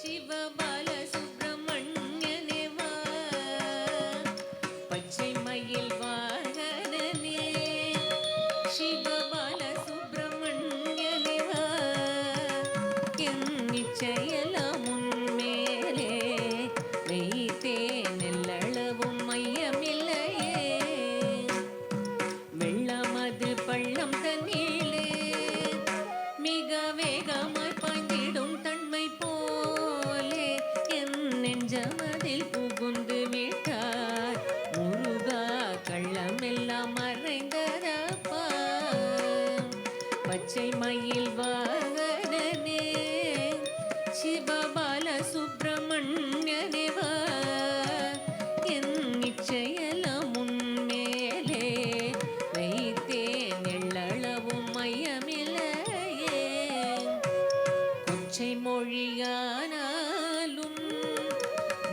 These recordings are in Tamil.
சிவபால சுப்பிரமணியனே வா, பச்சை மயில் வாகனனே சிவபால சுப்பிரமணியனே வா, என் நிச்சயலாம் உன்மேலே வைத்தேன் எல்லளவும் மையமில்லையே. வெள்ளமது பள்ளம் தண்ணீளே மிக வேகமாய் பாய்ந்திடும் தன்மை போலே என் நெஞ்சமதில் புகுந்து விட்டார் முருகா, கள்ளமெல்லாம் மறைந்ததப்பா. பச்சை மயில் வாகனனே சிவபால சுப்பிரமணியனே வா, என் நிச்சயலாம் உன்மேலே வைத்தேன் எள்ளளவும் மையமில்லையே. கொச்சை மொழியானாலும்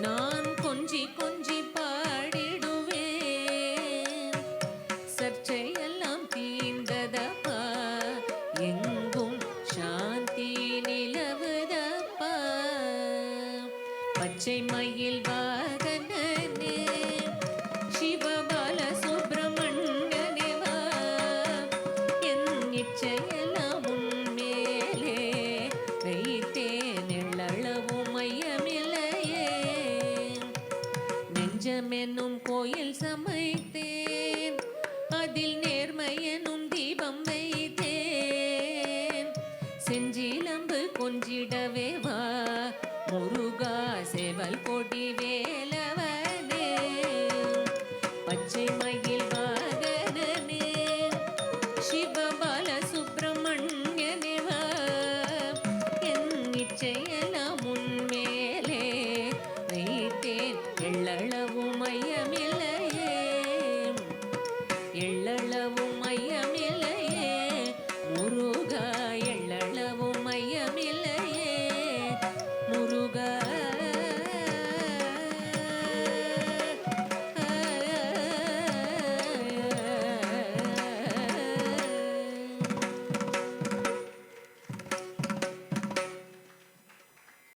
நான் கொஞ்சி கொஞ்சி பாடிடுவேன், சர்ச்சையெல்லாம் தீர்ந்ததப்பா, எங்கும் சாந்தி நிலவுதப்பா. பச்சை மயில் வாகனனே சிவபால சுப்பிரமணியனே வா, என் நிச்சயலாம் உன்மேலே வைத்தேன் எள்ளளவும் மையமில்லையே. நெஞ்சமெனும் கோயில் சமைத்தேன், அதில் நேர்மை எனும் தீபம் வைத்தேன், செஞ்சிலம்பு கொஞ்சிடவே வா முருகா, சேவல் கொடி வேலவனே. பச்சை மயில் வாகனனே சிவபால சுப்பிரமணியனே வா, என் நிச்சயலாம் உன்மேலே வைத்தேன் எள்ளளவும் மையமில்லையே. எள்ளளவும்